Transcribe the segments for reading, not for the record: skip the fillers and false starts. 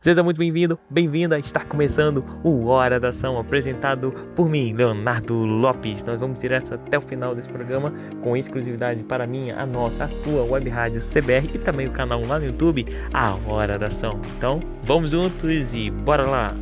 Seja muito bem-vindo, bem-vinda. Está começando o Hora da Ação, apresentado por mim, Leonardo Lopes. Nós vamos direto até o final desse programa, com exclusividade para mim, a nossa, a sua web rádio CBR e também o canal lá no YouTube, a Hora da Ação. Então, vamos juntos e bora lá!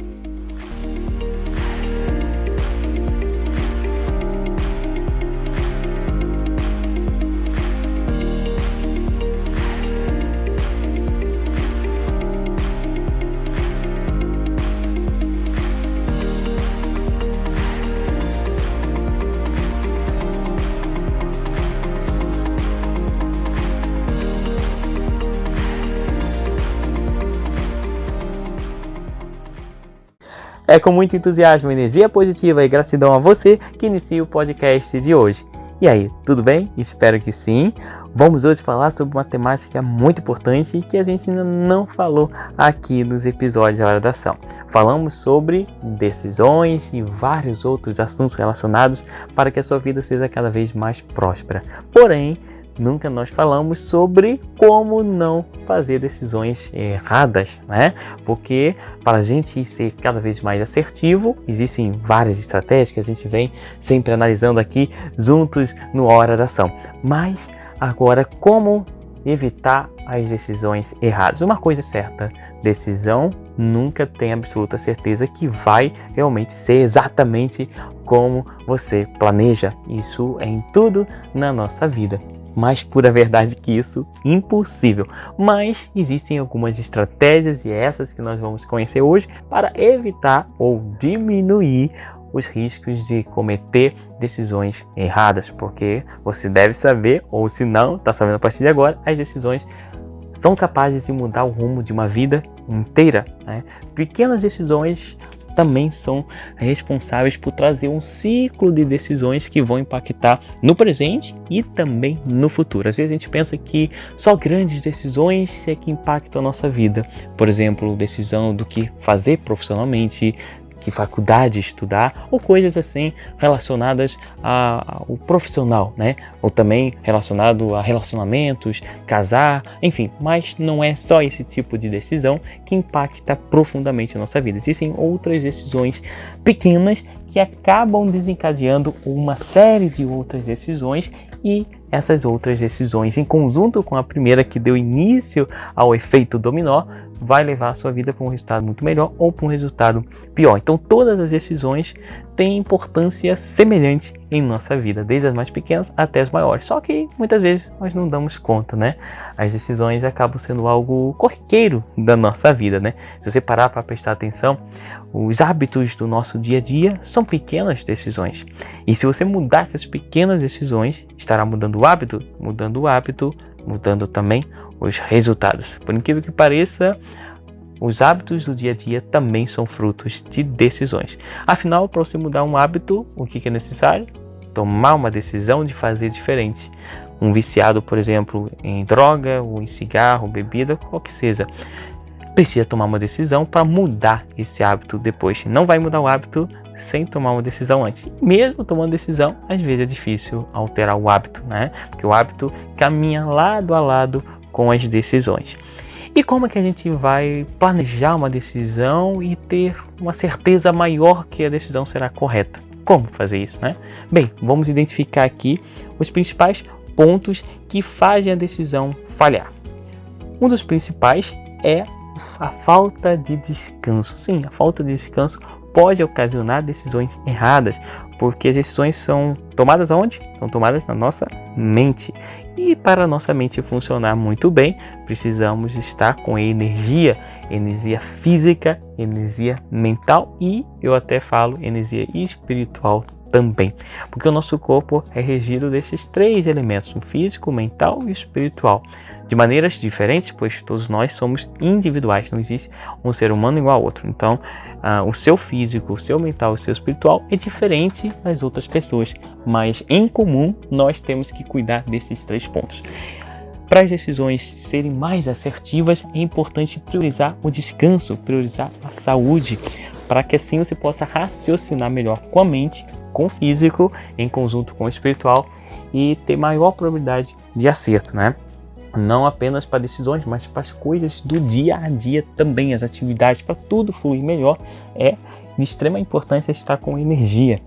É com muito entusiasmo, energia positiva e gratidão a você que inicia o podcast de hoje. E aí, tudo bem? Espero que sim. Vamos hoje falar sobre uma temática muito importante e que a gente ainda não falou aqui nos episódios da Hora da Ação. Falamos sobre decisões e vários outros assuntos relacionados para que a sua vida seja cada vez mais próspera. Porém, nunca nós falamos sobre como não fazer decisões erradas, né? Porque para a gente ser cada vez mais assertivo, existem várias estratégias que a gente vem sempre analisando aqui juntos no Hora da Ação. Mas agora, como evitar as decisões erradas? Uma coisa é certa, decisão nunca tem absoluta certeza que vai realmente ser exatamente como você planeja. Isso é em tudo na nossa vida. Mais pura verdade que isso, impossível. Mas existem algumas estratégias e essas que nós vamos conhecer hoje para evitar ou diminuir os riscos de cometer decisões erradas, porque você deve saber, ou se não, está sabendo a partir de agora, as decisões são capazes de mudar o rumo de uma vida inteira, né? Pequenas decisões também são responsáveis por trazer um ciclo de decisões que vão impactar no presente e também no futuro. Às vezes a gente pensa que só grandes decisões é que impactam a nossa vida. Por exemplo, decisão do que fazer profissionalmente, que faculdade estudar, ou coisas assim relacionadas ao profissional, né? Ou também relacionado a relacionamentos, casar, enfim. Mas não é só esse tipo de decisão que impacta profundamente a nossa vida. Existem outras decisões pequenas que acabam desencadeando uma série de outras decisões e essas outras decisões, em conjunto com a primeira que deu início ao efeito dominó, vai levar a sua vida para um resultado muito melhor ou para um resultado pior. Então todas as decisões têm importância semelhante em nossa vida, desde as mais pequenas até as maiores. Só que muitas vezes nós não damos conta, né? As decisões acabam sendo algo corriqueiro da nossa vida, né? Se você parar para prestar atenção, os hábitos do nosso dia a dia são pequenas decisões. E se você mudar essas pequenas decisões, estará mudando o hábito, mudando também os resultados. Por incrível que pareça, os hábitos do dia a dia também são frutos de decisões. Afinal, para você mudar um hábito, o que é necessário? Tomar uma decisão de fazer diferente. Um viciado, por exemplo, em droga, ou em cigarro, bebida, qual que seja, precisa tomar uma decisão para mudar esse hábito depois. Não vai mudar o hábito sem tomar uma decisão antes. Mesmo tomando decisão, às vezes é difícil alterar o hábito, né? Porque o hábito caminha lado a lado com as decisões. E como é que a gente vai planejar uma decisão e ter uma certeza maior que a decisão será correta? Como fazer isso, né? Bem, vamos identificar aqui os principais pontos que fazem a decisão falhar. Um dos principais é a falta de descanso. Sim, a falta de descanso pode ocasionar decisões erradas, porque as decisões são tomadas aonde? São tomadas na nossa mente. E para a nossa mente funcionar muito bem, precisamos estar com energia física, energia mental e, eu até falo, energia espiritual também. Porque o nosso corpo é regido desses três elementos, o físico, o mental e o espiritual. De maneiras diferentes, pois todos nós somos individuais, não existe um ser humano igual ao outro. Então, o seu físico, o seu mental, o seu espiritual é diferente das outras pessoas, mas em comum nós temos que cuidar desses três pontos. Para as decisões serem mais assertivas, é importante priorizar o descanso, priorizar a saúde, para que assim você possa raciocinar melhor com a mente, com o físico, em conjunto com o espiritual e ter maior probabilidade de acerto, né? não apenas para decisões, mas para as coisas do dia a dia também, as atividades, para tudo fluir melhor, é de extrema importância estar com energia.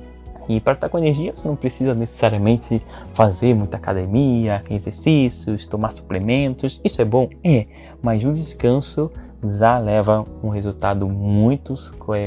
E para estar com energia, você não precisa necessariamente fazer muita academia, exercícios, tomar suplementos. Isso é bom? É, mas o descanso já leva um resultado muito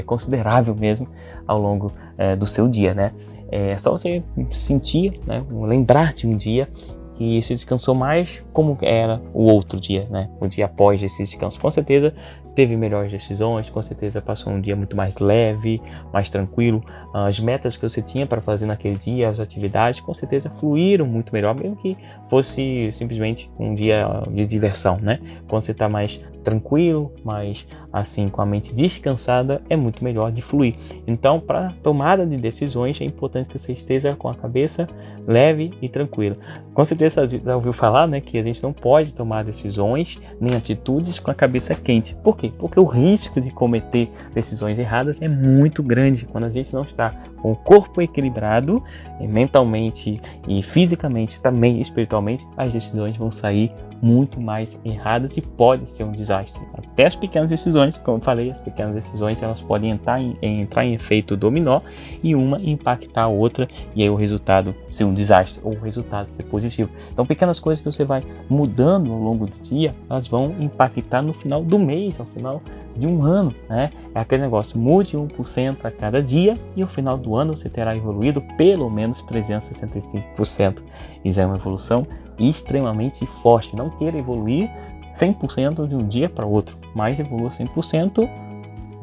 considerável mesmo ao longo do seu dia, né? É só você sentir, né, lembrar de um dia que você descansou mais como era o outro dia, né? O dia após esse descanso. Com certeza teve melhores decisões, com certeza passou um dia muito mais leve, mais tranquilo. As metas que você tinha para fazer naquele dia, as atividades, com certeza fluíram muito melhor, mesmo que fosse simplesmente um dia de diversão, né? Quando você está mais tranquilo, mas assim com a mente descansada, é muito melhor de fluir. Então, para tomada de decisões, é importante que você esteja com a cabeça leve e tranquila. Com certeza já ouviu falar, né, que a gente não pode tomar decisões nem atitudes com a cabeça quente. Por quê? Porque o risco de cometer decisões erradas é muito grande quando a gente não está com o corpo equilibrado, mentalmente e fisicamente, também espiritualmente, as decisões vão sair muito mais erradas e pode ser um desastre. Até as pequenas decisões, como eu falei, as pequenas decisões elas podem entrar em efeito dominó e uma impactar a outra e aí o resultado ser um desastre ou o resultado ser positivo. Então pequenas coisas que você vai mudando ao longo do dia, elas vão impactar no final do mês, ao final de um ano, né? É aquele negócio, mude 1% a cada dia e ao final do ano você terá evoluído pelo menos 365%. Isso é uma evolução extremamente forte. Não queira evoluir 100% de um dia para outro, mas evolua 100%,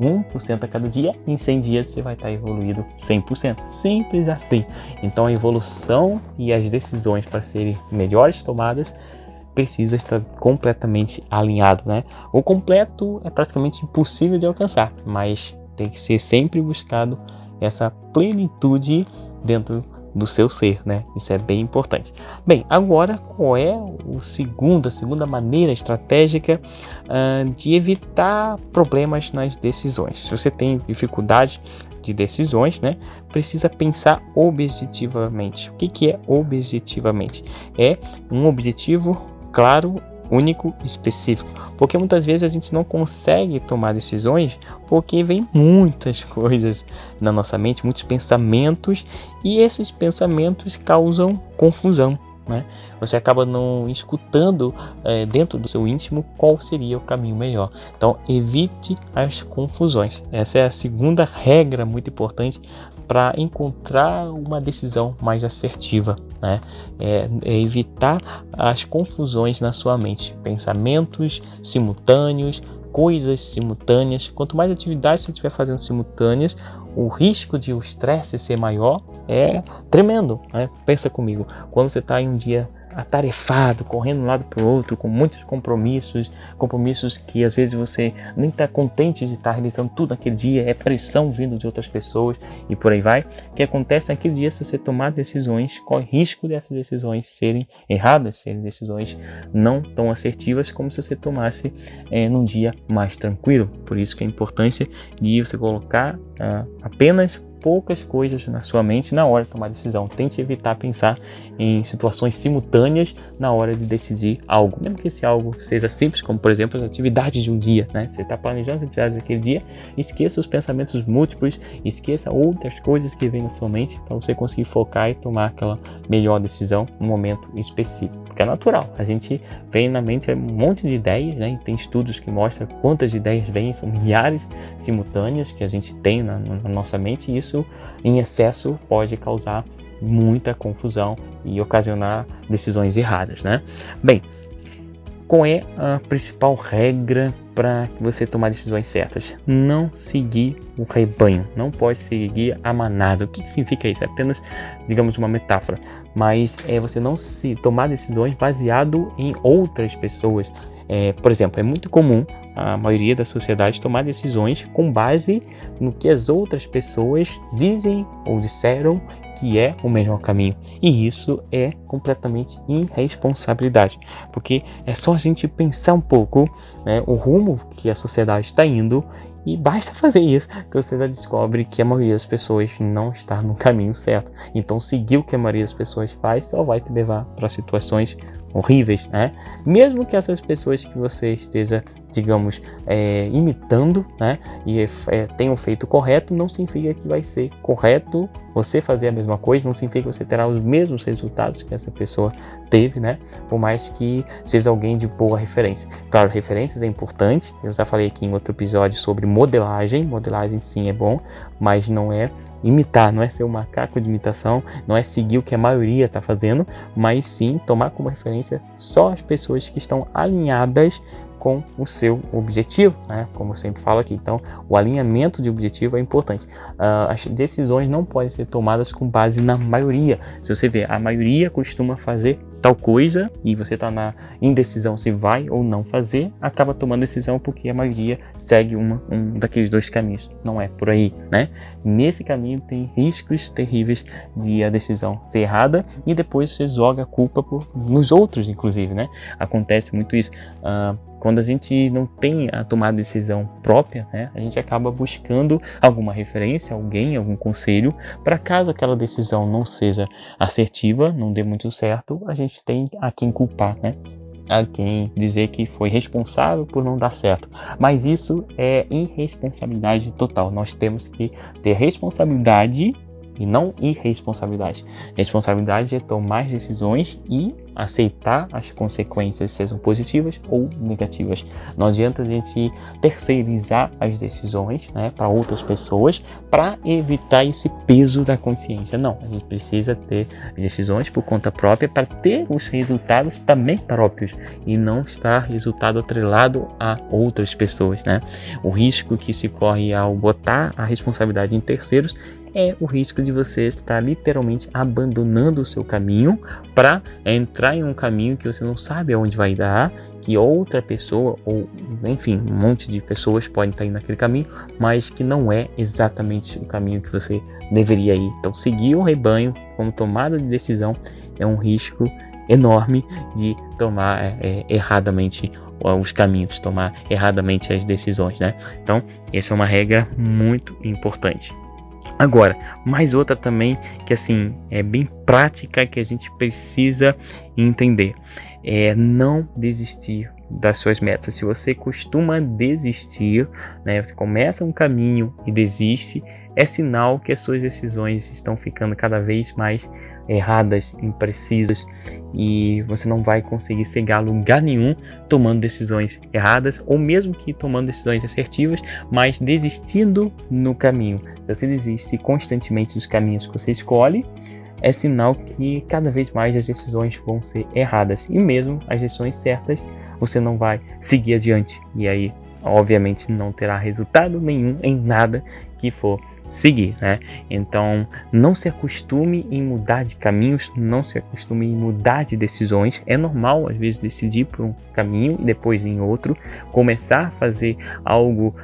1% a cada dia, e em 100 dias você vai estar evoluído 100%. Simples assim. Então a evolução e as decisões para serem melhores tomadas precisa estar completamente alinhado, né? O completo é praticamente impossível de alcançar, mas tem que ser sempre buscado essa plenitude dentro do seu ser, né? Isso é bem importante. Bem, agora qual é a segunda maneira estratégica de evitar problemas nas decisões? Se você tem dificuldade de decisões, né? Precisa pensar objetivamente. O que é objetivamente? É um objetivo claro, único, específico, porque muitas vezes a gente não consegue tomar decisões porque vem muitas coisas na nossa mente, muitos pensamentos, e esses pensamentos causam confusão, né? Você acaba não escutando dentro do seu íntimo qual seria o caminho melhor. Então evite as confusões. Essa é a segunda regra muito importante para encontrar uma decisão mais assertiva, né? É evitar as confusões na sua mente, pensamentos simultâneos, coisas simultâneas. Quanto mais atividades você estiver fazendo simultâneas, o risco de o estresse ser maior é tremendo, né? Pensa comigo, quando você está em um dia atarefado, correndo de um lado para o outro, com muitos compromissos que às vezes você nem está contente de estar realizando tudo naquele dia, é pressão vindo de outras pessoas e por aí vai. O que acontece naquele dia, se você tomar decisões, corre risco dessas decisões serem erradas, serem decisões não tão assertivas como se você tomasse num dia mais tranquilo. Por isso que a importância de você colocar apenas poucas coisas na sua mente na hora de tomar decisão. Tente evitar pensar em situações simultâneas na hora de decidir algo. Mesmo que esse algo seja simples, como por exemplo as atividades de um dia, né? Você está planejando as atividades daquele dia, esqueça os pensamentos múltiplos, esqueça outras coisas que vêm na sua mente para você conseguir focar e tomar aquela melhor decisão no momento específico. Porque é natural, a gente vem na mente um monte de ideias, né? E tem estudos que mostram quantas ideias vêm, são milhares simultâneas que a gente tem na nossa mente, e isso em excesso pode causar muita confusão e ocasionar decisões erradas, né? Bem, qual é a principal regra para você tomar decisões certas? Não seguir o rebanho, não pode seguir a manada. O que significa isso? É apenas, digamos, uma metáfora, mas é você não tomar decisões baseado em outras pessoas. Por exemplo, é muito comum a maioria da sociedade tomar decisões com base no que as outras pessoas dizem ou disseram que é o melhor caminho. E isso é completamente irresponsabilidade, porque é só a gente pensar um pouco, né, o rumo que a sociedade está indo, e basta fazer isso que você já descobre que a maioria das pessoas não está no caminho certo. Então seguir o que a maioria das pessoas faz só vai te levar para situações horríveis, né? Mesmo que essas pessoas que você esteja, digamos, imitando, né, e tenham feito correto, não significa que vai ser correto você fazer a mesma coisa, não significa que você terá os mesmos resultados que essa pessoa teve, né? Por mais que seja alguém de boa referência. Claro, referências é importante. Eu já falei aqui em outro episódio sobre modelagem. Modelagem sim é bom, mas não é imitar, não é ser um macaco de imitação, não é seguir o que a maioria está fazendo, mas sim tomar como referência só as pessoas que estão alinhadas com o seu objetivo, né? Como eu sempre falo aqui. Então, o alinhamento de objetivo é importante. As decisões não podem ser tomadas com base na maioria. Se você vê, a maioria costuma fazer tal coisa e você está na indecisão se vai ou não fazer, acaba tomando decisão porque a maioria segue um daqueles dois caminhos. Não é por aí, né? Nesse caminho tem riscos terríveis de a decisão ser errada e depois você joga a culpa nos outros, inclusive, né? Acontece muito isso. Quando a gente não tem a tomada de decisão própria, né, a gente acaba buscando alguma referência, algum conselho, para caso aquela decisão não seja assertiva, não dê muito certo, a gente tem a quem culpar, né? A quem dizer que foi responsável por não dar certo. Mas isso é irresponsabilidade total. Nós temos que ter responsabilidade e não irresponsabilidade. Responsabilidade é tomar decisões e aceitar as consequências, sejam positivas ou negativas. Não adianta a gente terceirizar as decisões, né, para outras pessoas para evitar esse peso da consciência. Não, a gente precisa ter decisões por conta própria para ter os resultados também próprios e não estar resultado atrelado a outras pessoas, né? O risco que se corre ao botar a responsabilidade em terceiros é o risco de você estar literalmente abandonando o seu caminho para entrar em um caminho que você não sabe aonde vai dar, que outra pessoa, ou enfim, um monte de pessoas podem estar indo naquele caminho, mas que não é exatamente o caminho que você deveria ir. Então, seguir o rebanho como tomada de decisão é um risco enorme de tomar erradamente os caminhos, tomar erradamente as decisões, né? Então, essa é uma regra muito importante. Agora, mais outra também que assim é bem prática que a gente precisa entender é não desistir das suas metas. Se você costuma desistir, né, você começa um caminho e desiste, é sinal que as suas decisões estão ficando cada vez mais erradas, imprecisas e você não vai conseguir chegar a lugar nenhum tomando decisões erradas ou mesmo que tomando decisões assertivas, mas desistindo no caminho. Se você desiste constantemente dos caminhos que você escolhe, é sinal que cada vez mais as decisões vão ser erradas e mesmo as decisões certas você não vai seguir adiante e aí obviamente não terá resultado nenhum em nada que for seguir, né? Então não se acostume em mudar de caminhos, não se acostume em mudar de decisões. É normal às vezes decidir por um caminho e depois em outro, começar a fazer algo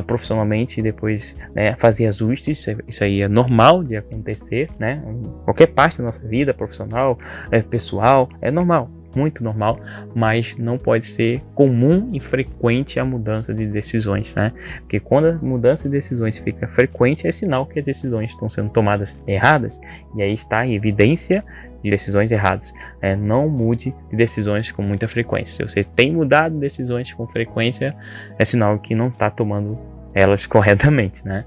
profissionalmente e depois, né, fazer ajustes. Isso aí é normal de acontecer, né? Em qualquer parte da nossa vida, profissional, pessoal, é normal. Muito normal, mas não pode ser comum e frequente a mudança de decisões, né? Porque quando a mudança de decisões fica frequente, é sinal que as decisões estão sendo tomadas erradas, e aí está em evidência de decisões erradas. Não mude de decisões com muita frequência. Se você tem mudado decisões com frequência, é sinal que não está tomando elas corretamente, né?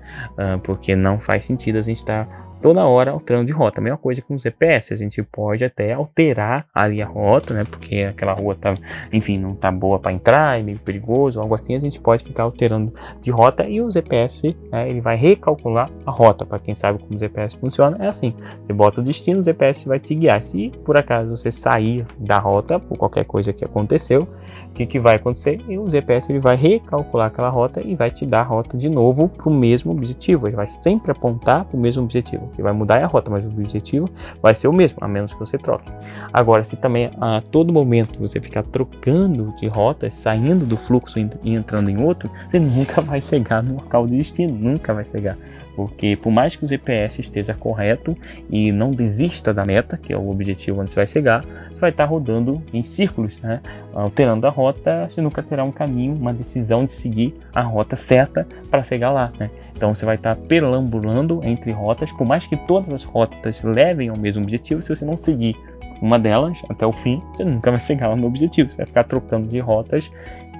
Porque não faz sentido a gente estar toda hora alterando de rota. A mesma coisa com o GPS, a gente pode até alterar ali a rota, né? Porque aquela rua tá, enfim, não tá boa para entrar, é meio perigoso, algo assim, a gente pode ficar alterando de rota e o GPS, né, ele vai recalcular a rota. Para quem sabe como o GPS funciona, é assim: você bota o destino, o GPS vai te guiar. Se por acaso você sair da rota por qualquer coisa que aconteceu, o que vai acontecer? E o GPS ele vai recalcular aquela rota e vai te dar a rota de novo para o mesmo objetivo. Ele vai sempre apontar para o mesmo objetivo. O que vai mudar é a rota, mas o objetivo vai ser o mesmo, a menos que você troque. Agora, se também a todo momento você ficar trocando de rotas, saindo do fluxo e entrando em outro, você nunca vai chegar no local de destino, nunca vai chegar. Porque por mais que o GPS esteja correto e não desista da meta, que é o objetivo onde você vai chegar, você vai estar rodando em círculos, né? Alterando a rota, você nunca terá um caminho, uma decisão de seguir a rota certa para chegar lá, né? Então você vai estar perambulando entre rotas, por mais que todas as rotas levem ao mesmo objetivo, se você não seguir uma delas até o fim, você nunca vai chegar lá no objetivo, você vai ficar trocando de rotas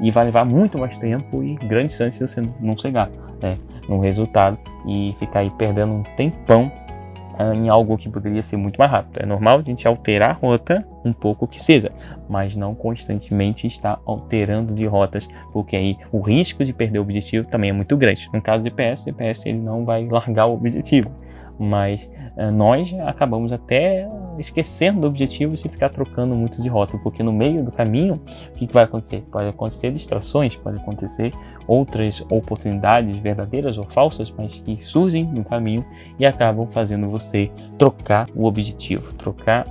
e vai levar muito mais tempo e grandes chances de você não chegar, né, no resultado e ficar aí perdendo um tempão em algo que poderia ser muito mais rápido. É normal a gente alterar a rota um pouco que seja, mas não constantemente estar alterando de rotas, porque aí o risco de perder o objetivo também é muito grande. No caso do GPS ele não vai largar o objetivo, mas nós acabamos até esquecendo do objetivo se ficar trocando muito de rota, porque no meio do caminho, o que vai acontecer? Pode acontecer distrações, pode acontecer outras oportunidades verdadeiras ou falsas, mas que surgem no caminho e acabam fazendo você trocar o objetivo, trocar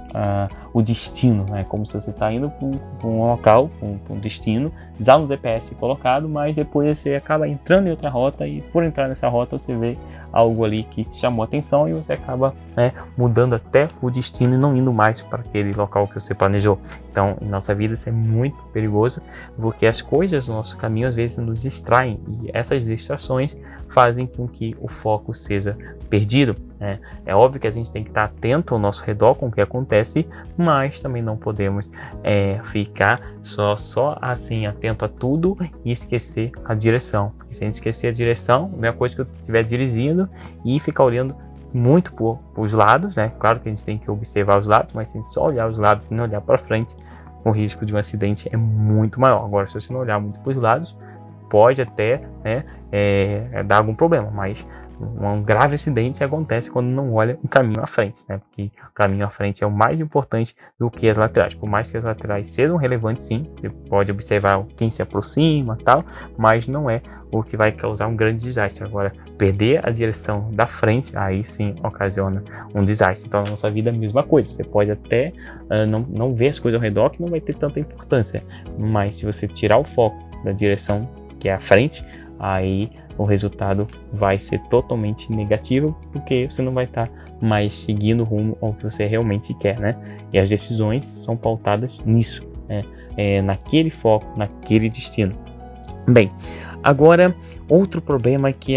o destino, né? Como se você está indo para um local, para um destino, já no GPS colocado, mas depois você acaba entrando em outra rota e por entrar nessa rota você vê algo ali que te chamou a atenção e você acaba, né, mudando até o destino e não indo mais para aquele local que você planejou. Então, em nossa vida isso é muito perigoso, porque as coisas do nosso caminho às vezes nos distraem e essas distrações fazem com que o foco seja perdido. É óbvio que a gente tem que estar atento ao nosso redor com o que acontece, mas também não podemos ficar só assim atento a tudo e esquecer a direção. Porque se a gente esquecer a direção, a mesma coisa que eu estiver dirigindo e ficar olhando muito para os lados, né? Claro que a gente tem que observar os lados, mas se a gente só olhar os lados e não olhar para frente, o risco de um acidente é muito maior. Agora, se você não olhar muito para os lados, pode até, né, dar algum problema, mas um grave acidente acontece quando não olha o caminho à frente, né? Porque o caminho à frente é o mais importante do que as laterais. Por mais que as laterais sejam relevantes, sim, você pode observar quem se aproxima, tal, mas não é o que vai causar um grande desastre. Agora, perder a direção da frente, aí sim ocasiona um desastre. Então, na nossa vida é a mesma coisa. Você pode até não ver as coisas ao redor, que não vai ter tanta importância, mas se você tirar o foco da direção que é a frente, aí o resultado vai ser totalmente negativo, porque você não vai estar mais seguindo o rumo ao que você realmente quer, né? E as decisões são pautadas nisso, né? Naquele foco, naquele destino. Bem, agora outro problema que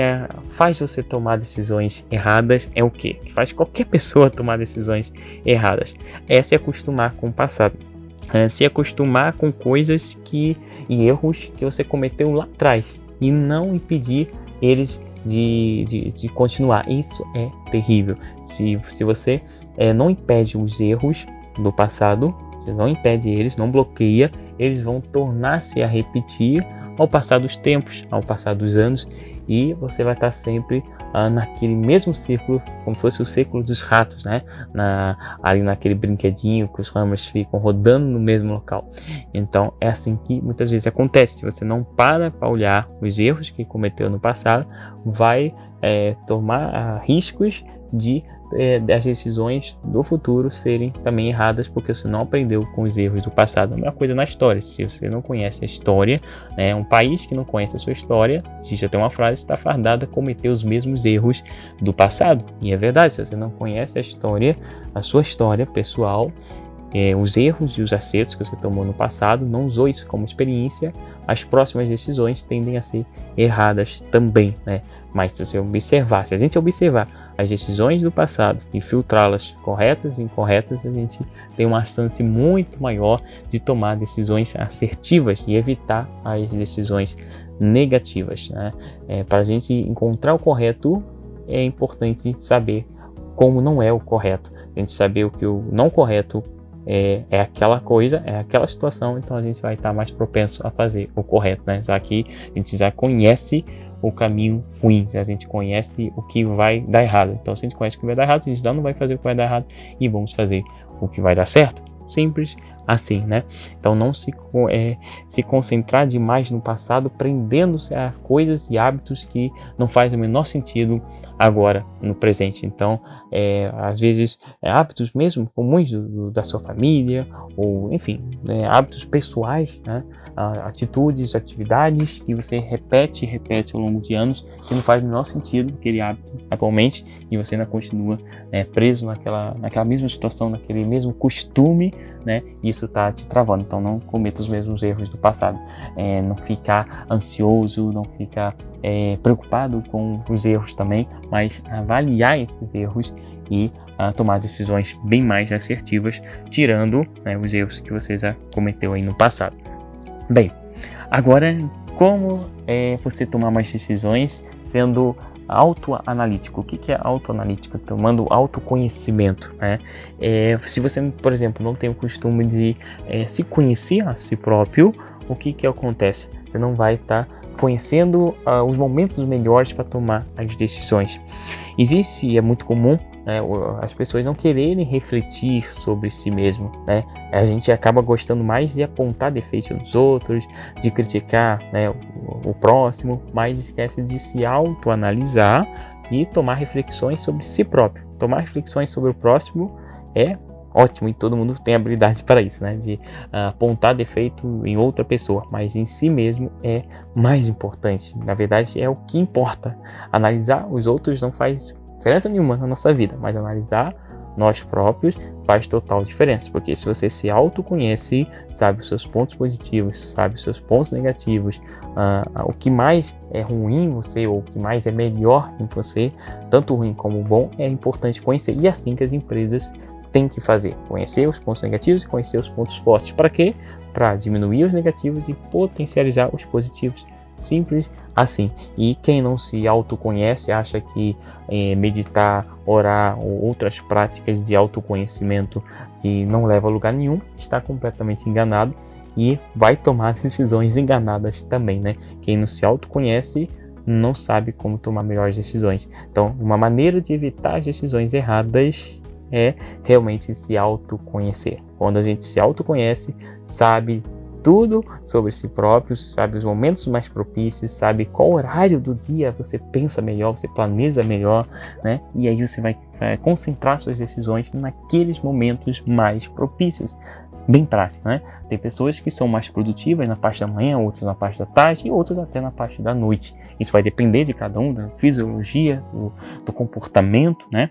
faz você tomar decisões erradas é o quê? Que faz qualquer pessoa tomar decisões erradas? É se acostumar com o passado. Se acostumar com coisas e erros que você cometeu lá atrás e não impedir eles de continuar. Isso é terrível. Se você não impede os erros do passado, você não impede eles, não bloqueia, eles vão tornar-se a repetir ao passar dos tempos, ao passar dos anos, e você vai estar sempre naquele mesmo círculo, como se fosse o círculo dos ratos, né? Ali naquele brinquedinho que os hamsters ficam rodando no mesmo local. Então é assim que muitas vezes acontece. Se você não para olhar os erros que cometeu no passado, vai tomar riscos das decisões do futuro serem também erradas, porque você não aprendeu com os erros do passado. A mesma coisa na história. Se você não conhece a história, né, um país que não conhece a sua história, existe até uma frase, está fardado a cometer os mesmos erros do passado. E é verdade, se você não conhece a história, a sua história pessoal, os erros e os acertos que você tomou no passado, não usou isso como experiência, as próximas decisões tendem a ser erradas também, né? Mas se a gente observar as decisões do passado e filtrá-las corretas e incorretas, a gente tem uma chance muito maior de tomar decisões assertivas e evitar as decisões negativas, né? Para a gente encontrar o correto, é importante saber como não é o correto, a gente saber o que o não correto é aquela coisa, é aquela situação, então a gente vai estar mais propenso a fazer o correto, né? Já que a gente já conhece o caminho ruim, a gente conhece o que vai dar errado. Então, se a gente conhece o que vai dar errado, a gente não vai fazer o que vai dar errado e vamos fazer o que vai dar certo. Simples assim, né? Então não se concentrar demais no passado, prendendo-se a coisas e hábitos que não fazem o menor sentido agora, no presente. Então, às vezes, hábitos mesmo comuns da sua família, ou enfim, hábitos pessoais, né? Atitudes, atividades que você repete ao longo de anos, que não faz o menor sentido aquele hábito atualmente, e você ainda continua preso naquela mesma situação, naquele mesmo costume, né? Isso está te travando. Então não cometa os mesmos erros do passado. Não ficar ansioso, não ficar preocupado com os erros também, mas avaliar esses erros e tomar decisões bem mais assertivas, tirando, né, os erros que você já cometeu aí no passado. Bem, agora como você tomar mais decisões sendo autoanalítico? O que é autoanalítico? Tomando autoconhecimento, né? Se você, por exemplo, não tem o costume de se conhecer a si próprio, o que acontece? Você não vai estar conhecendo os momentos melhores para tomar as decisões. Existe, e é muito comum, as pessoas não quererem refletir sobre si mesmo, né? A gente acaba gostando mais de apontar defeitos nos outros, de criticar, né, o próximo, mas esquece de se autoanalisar e tomar reflexões sobre si próprio. Tomar reflexões sobre o próximo é ótimo e todo mundo tem habilidade para isso, né? De apontar defeito em outra pessoa, mas em si mesmo é mais importante. Na verdade, é o que importa. Analisar os outros não faz diferença nenhuma na nossa vida, mas analisar nós próprios faz total diferença, porque se você se autoconhece, sabe os seus pontos positivos, sabe os seus pontos negativos, o que mais é ruim em você ou o que mais é melhor em você, tanto ruim como bom, é importante conhecer. E é assim que as empresas têm que fazer, conhecer os pontos negativos e conhecer os pontos fortes. Para quê? Para diminuir os negativos e potencializar os positivos. Simples assim. E quem não se autoconhece, acha que meditar, orar ou outras práticas de autoconhecimento que não levam a lugar nenhum, está completamente enganado e vai tomar decisões enganadas também, né? Quem não se autoconhece não sabe como tomar melhores decisões. Então, uma maneira de evitar as decisões erradas é realmente se autoconhecer. Quando a gente se autoconhece, sabe tudo sobre si próprio, sabe os momentos mais propícios, sabe qual horário do dia você pensa melhor, você planeja melhor, né? E aí você vai concentrar suas decisões naqueles momentos mais propícios. Bem prático, né? Tem pessoas que são mais produtivas na parte da manhã, outras na parte da tarde e outras até na parte da noite. Isso vai depender de cada um, da fisiologia, do comportamento, né,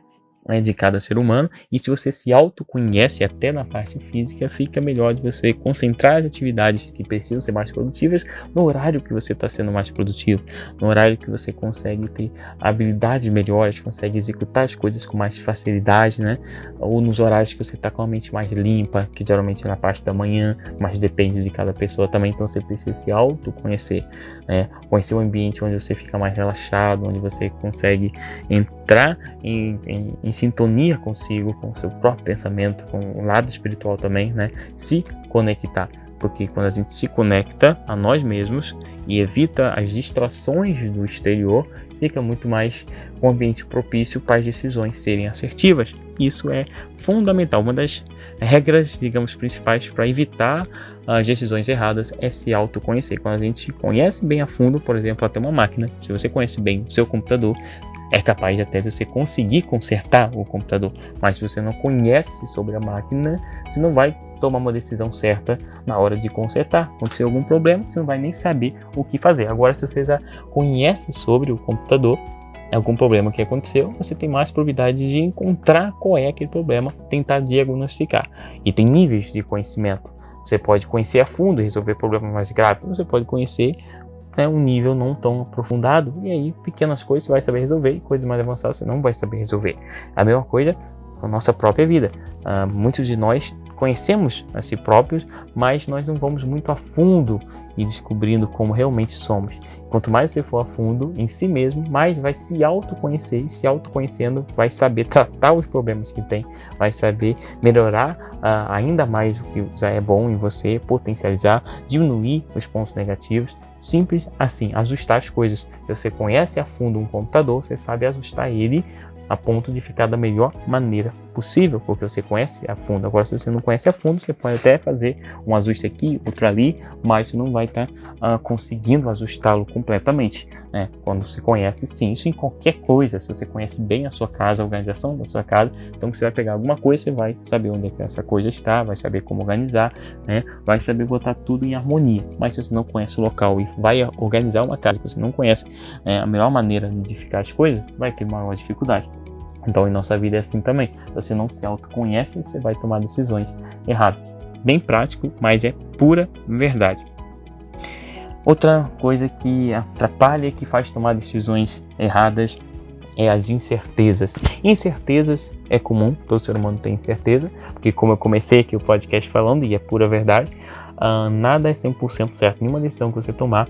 de cada ser humano. E se você se autoconhece até na parte física, fica melhor de você concentrar as atividades que precisam ser mais produtivas no horário que você está sendo mais produtivo, no horário que você consegue ter habilidades melhores, consegue executar as coisas com mais facilidade, né? Ou nos horários que você está com a mente mais limpa, que geralmente é na parte da manhã, mas depende de cada pessoa também. Então você precisa se autoconhecer, né? Conhecer o ambiente onde você fica mais relaxado, onde você consegue entrar em sintonia consigo, com o seu próprio pensamento, com o lado espiritual também, né? Se conectar, porque quando a gente se conecta a nós mesmos e evita as distrações do exterior, fica muito mais um ambiente propício para as decisões serem assertivas. Isso é fundamental. Uma das regras, digamos, principais para evitar as decisões erradas é se autoconhecer. Quando a gente conhece bem a fundo, por exemplo, até uma máquina, se você conhece bem o seu computador, é capaz de até você conseguir consertar o computador, mas se você não conhece sobre a máquina, você não vai tomar uma decisão certa na hora de consertar. Aconteceu algum problema, você não vai nem saber o que fazer. Agora, se você já conhece sobre o computador, algum problema que aconteceu, você tem mais probabilidade de encontrar qual é aquele problema, tentar diagnosticar. E tem níveis de conhecimento. Você pode conhecer a fundo e resolver problemas mais graves, você pode conhecer um nível não tão aprofundado, e aí pequenas coisas você vai saber resolver e coisas mais avançadas você não vai saber resolver. A mesma coisa com a nossa própria vida. Muitos de nós conhecemos a si próprios, mas nós não vamos muito a fundo e descobrindo como realmente somos. Quanto mais você for a fundo em si mesmo, mais vai se autoconhecer, e se autoconhecendo vai saber tratar os problemas que tem, vai saber melhorar ainda mais o que já é bom em você, potencializar, diminuir os pontos negativos. Simples assim, ajustar as coisas. Se você conhece a fundo um computador, você sabe ajustar ele a ponto de ficar da melhor maneira possível, porque você conhece a fundo. Agora, se você não conhece a fundo, você pode até fazer um ajuste aqui, outro ali, mas você não vai estar conseguindo ajustá-lo completamente, né? Quando você conhece, sim, isso em qualquer coisa. Se você conhece bem a sua casa, a organização da sua casa, então você vai pegar alguma coisa, você vai saber onde é que essa coisa está, vai saber como organizar, né? Vai saber botar tudo em harmonia. Mas se você não conhece o local e vai organizar uma casa que você não conhece, a melhor maneira de ficar as coisas, vai ter maior dificuldade. Então, em nossa vida é assim também. Se você não se autoconhece, você vai tomar decisões erradas. Bem prático, mas é pura verdade. Outra coisa que atrapalha, que faz tomar decisões erradas, é as incertezas. Incertezas é comum, todo ser humano tem incerteza, porque como eu comecei aqui o podcast falando, e é pura verdade, nada é 100% certo. Nenhuma decisão que você tomar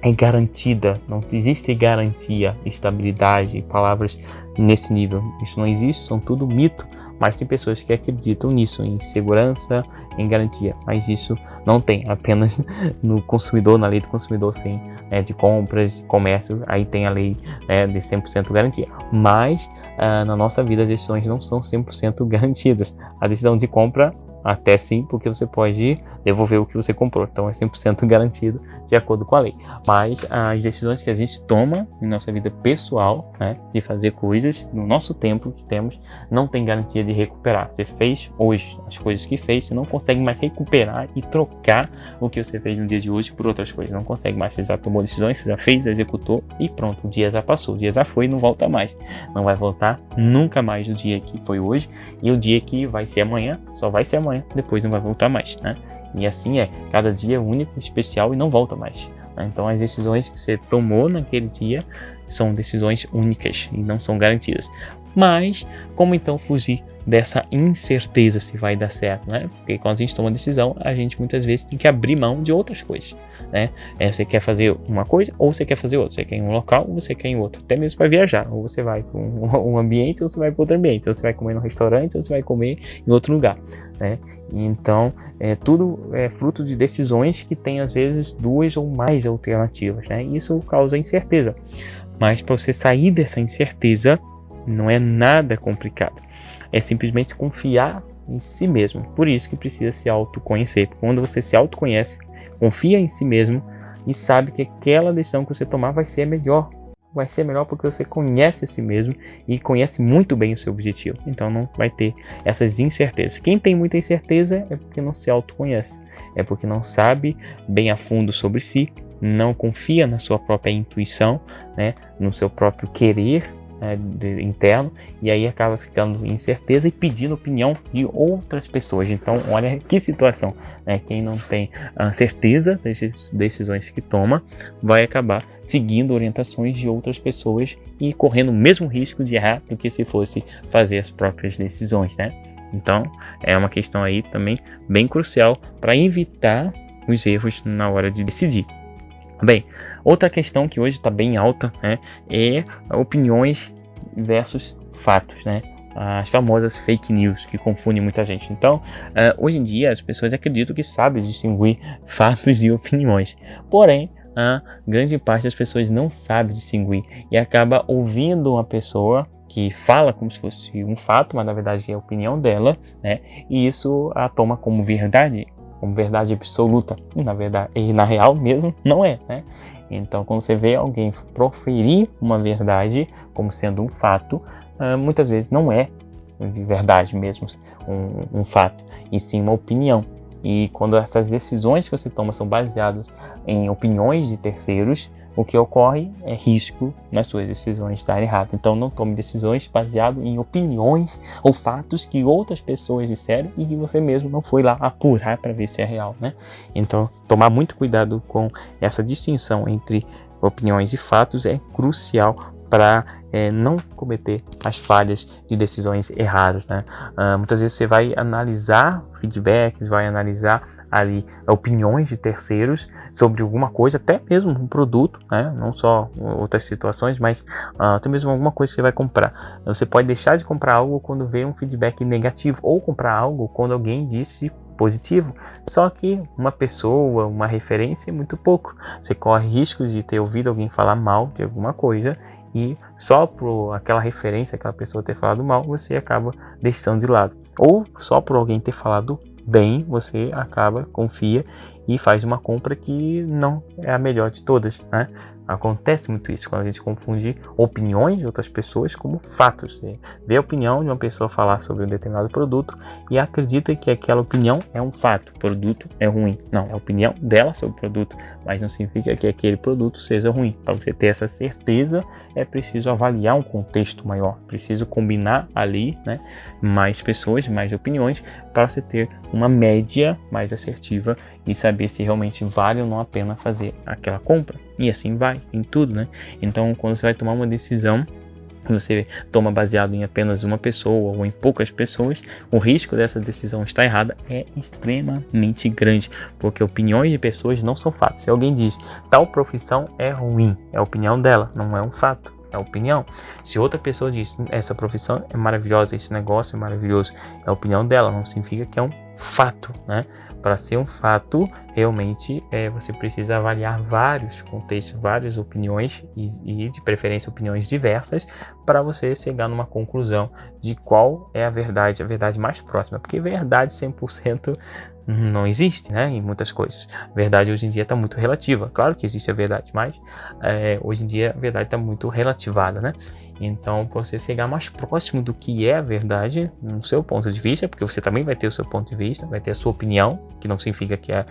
é garantida, não existe garantia, estabilidade, palavras nesse nível, isso não existe, são tudo mito, mas tem pessoas que acreditam nisso, em segurança, em garantia, mas isso não tem, apenas no consumidor, na lei do consumidor sim, de compras, comércio, aí tem a lei de 100% garantia, mas na nossa vida as decisões não são 100% garantidas. A decisão de compra até sim, porque você pode devolver o que você comprou, então é 100% garantido de acordo com a lei. Mas as decisões que a gente toma em nossa vida pessoal, de fazer coisas no nosso tempo que temos, não tem garantia de recuperar. Você fez hoje as coisas que fez, você não consegue mais recuperar e trocar o que você fez no dia de hoje por outras coisas, não consegue mais. Você já tomou decisões, você já fez, executou e pronto, o dia já passou, o dia já foi e não volta mais. Não vai voltar nunca mais o dia que foi hoje, e o dia que vai ser amanhã, só vai ser amanhã, depois não vai voltar mais, né? E assim cada dia é único, especial e não volta mais, né? Então as decisões que você tomou naquele dia são decisões únicas e não são garantidas. Mas como então fugir dessa incerteza se vai dar certo, né? Porque quando a gente toma uma decisão, a gente muitas vezes tem que abrir mão de outras coisas, né? Você quer fazer uma coisa ou você quer fazer outra. Você quer ir em um local ou você quer ir em outro. Até mesmo para viajar. Ou você vai para um ambiente ou você vai para outro ambiente. Ou você vai comer num restaurante ou você vai comer em outro lugar, né? Então, tudo é fruto de decisões que tem às vezes duas ou mais alternativas, né? E isso causa incerteza. Mas para você sair dessa incerteza, não é nada complicado. É simplesmente confiar em si mesmo. Por isso que precisa se autoconhecer. Quando você se autoconhece, confia em si mesmo e sabe que aquela decisão que você tomar vai ser melhor. Vai ser melhor porque você conhece a si mesmo e conhece muito bem o seu objetivo. Então não vai ter essas incertezas. Quem tem muita incerteza é porque não se autoconhece. É porque não sabe bem a fundo sobre si, não confia na sua própria intuição, né, no seu próprio querer interno, e aí acaba ficando incerteza e pedindo opinião de outras pessoas. Então olha que situação, né? Quem não tem certeza das decisões que toma vai acabar seguindo orientações de outras pessoas e correndo o mesmo risco de errar do que se fosse fazer as próprias decisões, né? Então é uma questão aí também bem crucial para evitar os erros na hora de decidir. Bem, outra questão que hoje está bem alta, né, é opiniões versus fatos, né? As famosas fake news que confundem muita gente. Então, hoje em dia as pessoas acreditam que sabem distinguir fatos e opiniões. Porém, a grande parte das pessoas não sabe distinguir e acaba ouvindo uma pessoa que fala como se fosse um fato, mas na verdade é a opinião dela, né? E isso a toma como verdade absoluta, e na verdade, e na real mesmo, não é, né? Então, quando você vê alguém proferir uma verdade como sendo um fato, muitas vezes não é de verdade mesmo um fato, e sim uma opinião. E quando essas decisões que você toma são baseadas em opiniões de terceiros, o que ocorre é risco nas suas decisões estarem erradas. Então não tome decisões baseadas em opiniões ou fatos que outras pessoas disseram e que você mesmo não foi lá apurar para ver se é real, né? Então tomar muito cuidado com essa distinção entre opiniões e fatos é crucial para não cometer as falhas de decisões erradas, né? Muitas vezes você vai analisar feedbacks, vai analisar ali opiniões de terceiros sobre alguma coisa, até mesmo um produto, né? Não só outras situações, mas até mesmo alguma coisa que você vai comprar. Você pode deixar de comprar algo quando vê um feedback negativo, ou comprar algo quando alguém disse positivo. Só que uma pessoa, uma referência é muito pouco. Você corre riscos de ter ouvido alguém falar mal de alguma coisa e só por aquela referência, aquela pessoa ter falado mal, você acaba deixando de lado. Ou só por alguém ter falado bem, você acaba, confia e faz uma compra que não é a melhor de todas, né? Acontece muito isso quando a gente confunde opiniões de outras pessoas como fatos. Você vê a opinião de uma pessoa falar sobre um determinado produto e acredita que aquela opinião é um fato, o produto é ruim. Não, é a opinião dela sobre o produto, mas não significa que aquele produto seja ruim. Para você ter essa certeza, é preciso avaliar um contexto maior, preciso combinar ali, né, mais pessoas, mais opiniões, para você ter uma média mais assertiva e saber se realmente vale ou não a pena fazer aquela compra. E assim vai, em tudo, né? Então, quando você vai tomar uma decisão, você toma baseado em apenas uma pessoa ou em poucas pessoas, o risco dessa decisão estar errada é extremamente grande, porque opiniões de pessoas não são fatos. Se alguém diz tal profissão é ruim, é a opinião dela, não é um fato. É a opinião. Se outra pessoa diz essa profissão é maravilhosa, esse negócio é maravilhoso, é a opinião dela, não significa que é um fato, né? Para ser um fato, realmente você precisa avaliar vários contextos, várias opiniões e de preferência opiniões diversas para você chegar numa conclusão de qual é a verdade mais próxima, porque verdade 100% não existe, né, em muitas coisas. A verdade hoje em dia está muito relativa. Claro que existe a verdade, mas hoje em dia a verdade está muito relativada, né? Então, para você chegar mais próximo do que é a verdade, no seu ponto de vista, porque você também vai ter o seu ponto de vista, vai ter a sua opinião, que não significa que é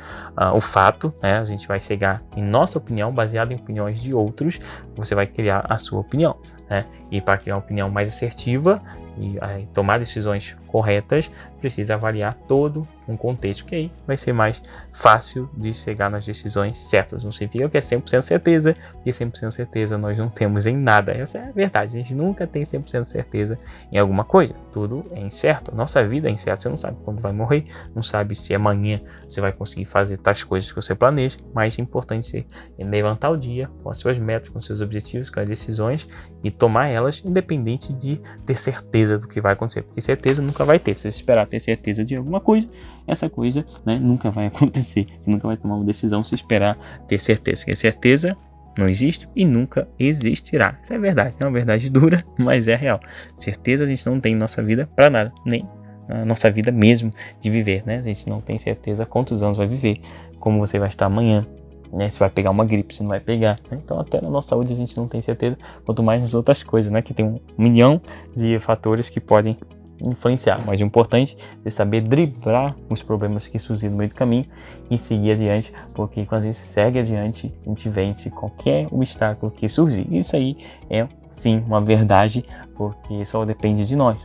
o fato, né? A gente vai chegar em nossa opinião, baseada em opiniões de outros, você vai criar a sua opinião, né? E para criar uma opinião mais assertiva e tomar decisões corretas, precisa avaliar todo um contexto, que aí vai ser mais fácil de chegar nas decisões certas. Não significa que é 100% certeza, e 100% certeza nós não temos em nada. Essa é a verdade, a gente nunca tem 100% certeza em alguma coisa, tudo é incerto, nossa vida é incerta, você não sabe quando vai morrer, não sabe se amanhã você vai conseguir fazer tais coisas que você planeja, mas é importante levantar o dia com as suas metas, com os seus objetivos, com as decisões e tomar elas independente de ter certeza do que vai acontecer, porque certeza nunca vai ter. Se você esperar ter certeza de alguma coisa, essa coisa, né, nunca vai acontecer. Você nunca vai tomar uma decisão se esperar ter certeza, porque certeza não existe e nunca existirá. Isso é verdade, é uma verdade dura, mas é real. Certeza a gente não tem em nossa vida para nada, nem na nossa vida mesmo de viver, né? A gente não tem certeza quantos anos vai viver, como você vai estar amanhã, né? Se vai pegar uma gripe, se não vai pegar, né? Então até na nossa saúde a gente não tem certeza, quanto mais nas outras coisas, né? Que tem 1 milhão de fatores que podem influenciar, mas o importante é saber driblar os problemas que surgem no meio do caminho e seguir adiante, porque quando a gente segue adiante, a gente vence qualquer obstáculo que surgir. Isso aí é sim uma verdade, porque só depende de nós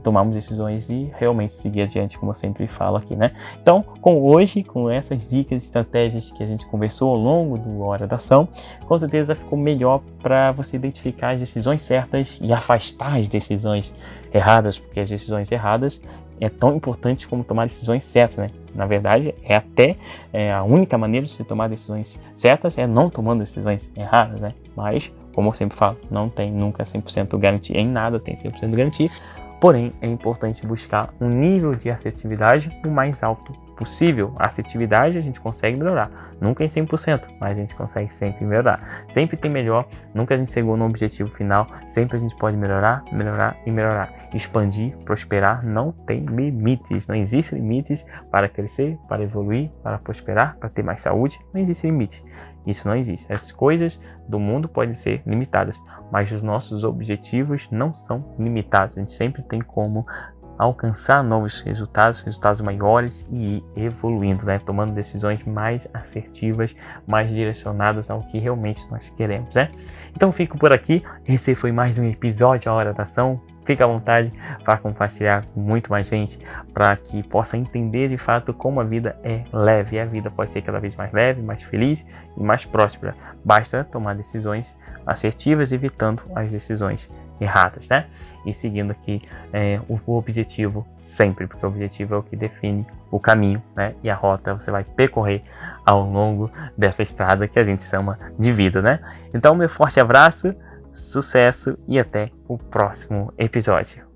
tomarmos decisões e realmente seguir adiante, como eu sempre falo aqui, né? Então, com essas dicas, estratégias que a gente conversou ao longo do Hora da Ação, com certeza ficou melhor para você identificar as decisões certas e afastar as decisões erradas, porque as decisões erradas é tão importante como tomar decisões certas, né? Na verdade, a única maneira de você tomar decisões certas é não tomando decisões erradas, né? Mas, como eu sempre falo, não tem nunca 100% garantia em nada, tem 100% garantia. Porém, é importante buscar um nível de assertividade o mais alto possível. A assertividade a gente consegue melhorar, nunca em 100%, mas a gente consegue sempre melhorar. Sempre tem melhor, nunca a gente chegou no objetivo final, sempre a gente pode melhorar, melhorar e melhorar. Expandir, prosperar, não tem limites, não existe limites para crescer, para evoluir, para prosperar, para ter mais saúde, não existe limite. Isso não existe. As coisas do mundo podem ser limitadas, mas os nossos objetivos não são limitados. A gente sempre tem como alcançar novos resultados maiores e ir evoluindo, né? Tomando decisões mais assertivas, mais direcionadas ao que realmente nós queremos, né? Então fico por aqui. Esse foi mais um episódio da Hora da Ação. fica à vontade para compartilhar com muito mais gente, para que possa entender de fato como a vida é leve. E a vida pode ser cada vez mais leve, mais feliz e mais próspera. Basta tomar decisões assertivas, evitando as decisões erradas, né? E seguindo aqui o objetivo sempre, porque o objetivo é o que define o caminho, né? E a rota você vai percorrer ao longo dessa estrada que a gente chama de vida, né? Então, meu forte abraço, sucesso e até o próximo episódio.